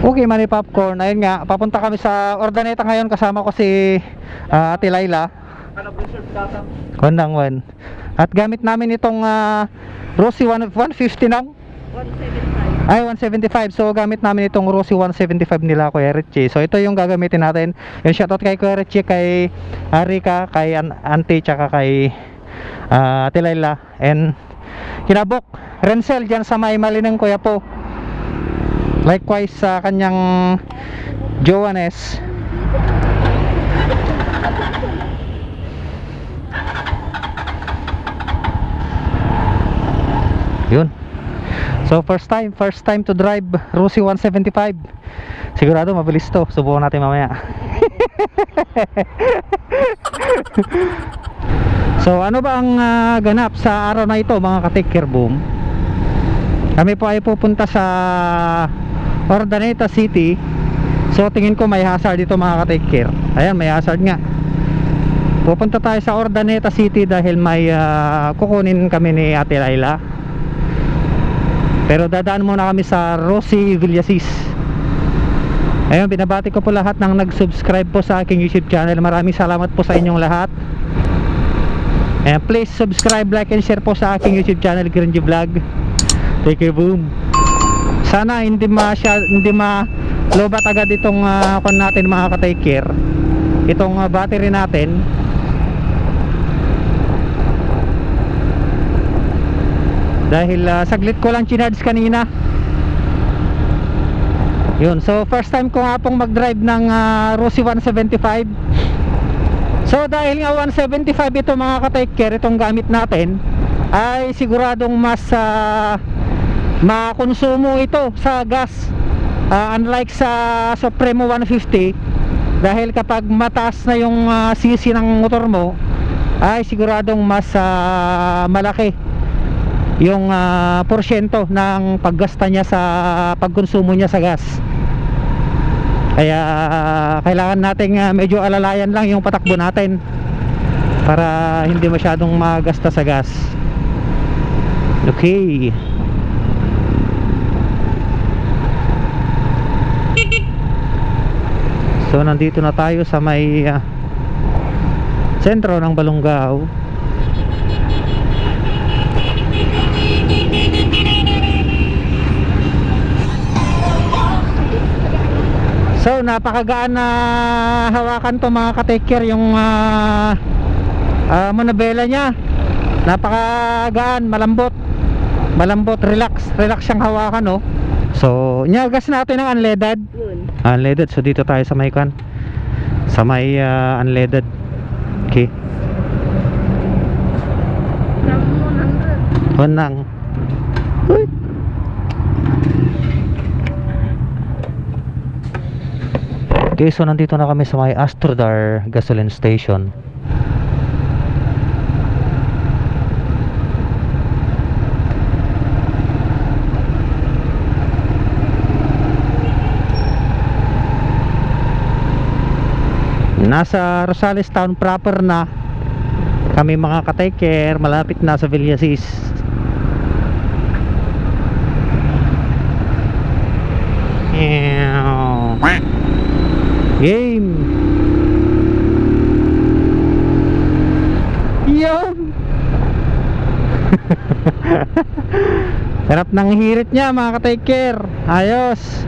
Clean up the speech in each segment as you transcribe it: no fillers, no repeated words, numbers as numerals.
Okay, Manny Popcorn. Ayun nga, papunta kami sa Urdaneta ngayon. Kasama ko si Ate Laila. Kondang one. At gamit namin itong Rossi 150 nang? 175. Ay, 175. So, gamit namin itong Rossi 175 nila, Kuya Richie. So, ito yung gagamitin natin. Yung shoutout kay Kuya Richie, kay Arika, kay Auntie, tsaka kay Ate Laila. And Kinabok, Renzel dyan sa may Malinang Kuya po. Likewise sa kanyang Joannes. Yun. So first time to drive Rossi 175. Sigurado mabilis to. Subukan natin mamaya. So ano ba ang ganap sa araw na ito, mga ka-Take Care Boom? Kami po ay pupunta sa Urdaneta City. So tingin ko may hazard dito, mga ka-Take Care. Ayan, may hazard nga. Pupunta tayo sa Urdaneta City dahil may kukunin kami ni Ate Laila. Pero dadaan muna kami sa Rossi Villasis. Ayun, binabati ko po lahat ng nag-subscribe po sa aking YouTube channel. Maraming salamat po sa inyong lahat. And please subscribe, like, and share po sa aking YouTube channel, Gringy Vlog. Take Care Boom. Sana hindi ma-lobat agad itong kon natin, mga ka-Take Care. Itong battery natin. Dahil saglit ko lang chinarge kanina. Yun, so first time ko nga pong mag-drive ng Rossi 175. So dahil nga 175 ito, mga ka-Take Care, itong gamit natin, ay siguradong mas makonsumo ito sa gas, unlike sa Supremo 150. Dahil kapag mataas na yung cc ng motor mo, ay siguradong mas malaki yung porsyento ng paggasta niya sa pagkonsumo niya sa gas. Kaya kailangan nating medyo alalayan lang yung patakbo natin para hindi masyadong magasta sa gas. Okay. So nandito na tayo sa may sentro ng Balonggao. So napakagaan na hawakan to, mga ka-Take Care, yung manabela niya. Napakagaan, malambot, relax siyang hawakan, no. So nyagas natin ang unleaded. Unleaded, so dito tayo sa may unleaded. Okay. 100. Uy. Okay, so nandito na kami sa may Astrodar gasoline station. Nasa Rosales town proper na kami, mga ka-Take Care. Malapit na sa Villasis. Game. Yun. Sarap ng hirit niya, mga ka-Take Care. Ayos.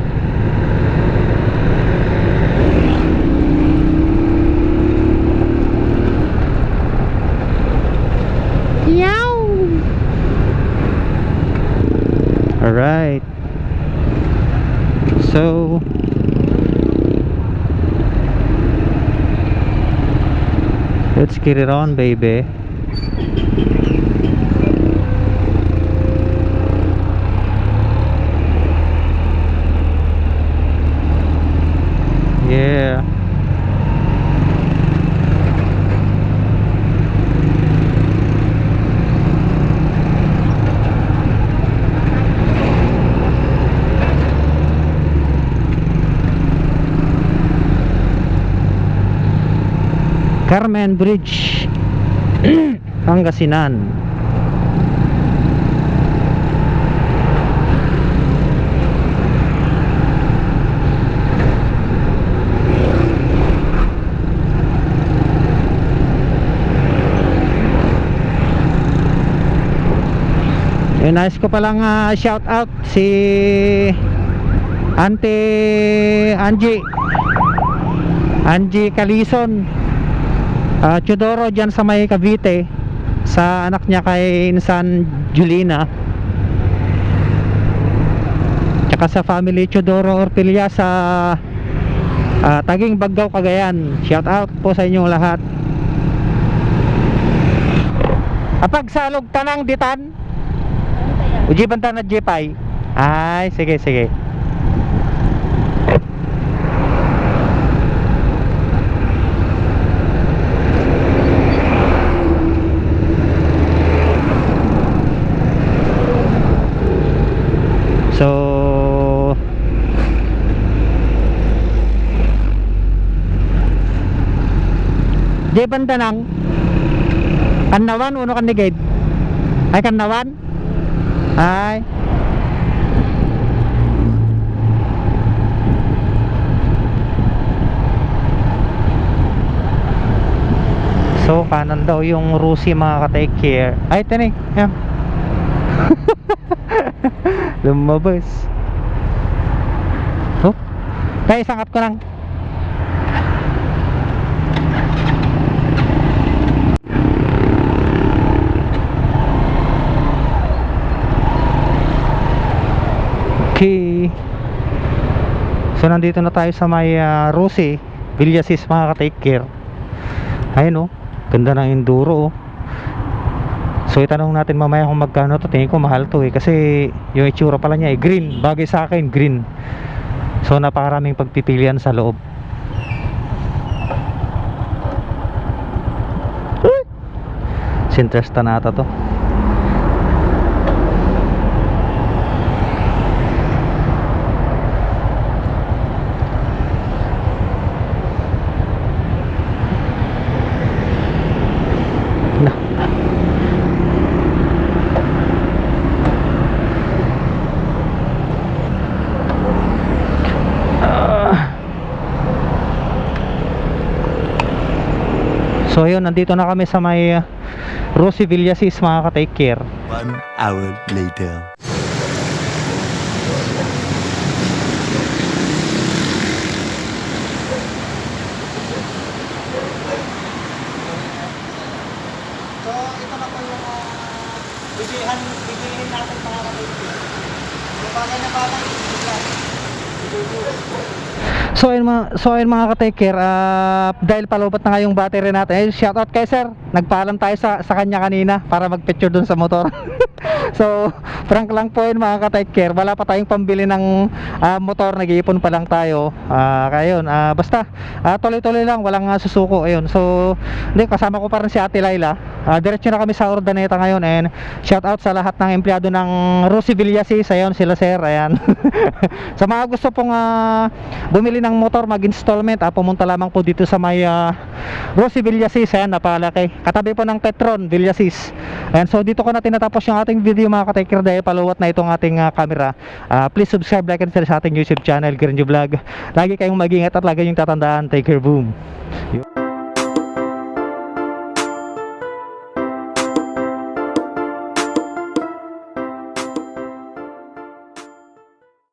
Yow. Alright. So let's get it on, baby. Yeah. Carmen Bridge, Pangasinan. Nais ko palang shout out si Auntie Angie Calison, Chodoro dyan sa may Cavite, sa anak niya kay Insan Julina, tsaka sa family Chodoro Ortilia sa Taging Baggaw, Cagayan. Shout out po sa inyong lahat. Apag salog tanang ditan uji banta na jepay. Ay sige sige. So di banda nang Kanawan uno kan digid. Ay Kanawan. Ay. So kanan daw yung Rusi mga ka-take care. Ay tani. Yan. Lumabas. Oh. Kaya isangkat ko lang. Okay. So nandito na tayo sa may Rusi Villasis mga ka-take care. Ayun oh, ganda ng enduro oh. So itanong natin mamaya kung magkano to. Tingin ko mahal to eh, kasi yung itsura pala niya eh green, bagay sa akin green. So napakaraming pagpipilian sa loob. Sintresta na ata to. So yun, nandito na kami sa may Rusi Villasis mga ka-take care. 1 hour later. So ito na po yung bibilihin natin mga ka-take care. So bagay na bagay So ayun mga ka-take care, dahil palobot na nga yung battery natin. Shoutout kay sir, nagpaalam tayo sa kanya kanina para mag-picture dun sa motor. So prank lang po yun mga ka-take care. Wala pa tayong pambili ng motor, nag-iipon pa lang tayo. Kaya yun, basta tuloy-tuloy lang, walang susuko. Ayun. So hindi, kasama ko pa rin si Ate Laila. Diretso na kami sa Urdaneta ngayon. And shoutout sa lahat ng empleyado ng Rusi Villasis. Ayun sila sir, ayan. Sa mga gusto pong bumili ng motor, mag-installment, pumunta lamang po dito sa may Rusi Villasis. Ayan, napalaki, katabi po ng Petron Villasis. Ayan, so dito ko na tinatapos yung ating video mga ka-take care, dahil paluwat na itong ating camera. Please subscribe, like and share sa ating YouTube channel, Grenjo Vlog. Lagi kayong mag-ingat at lagi yung tatandaan, take care, boom.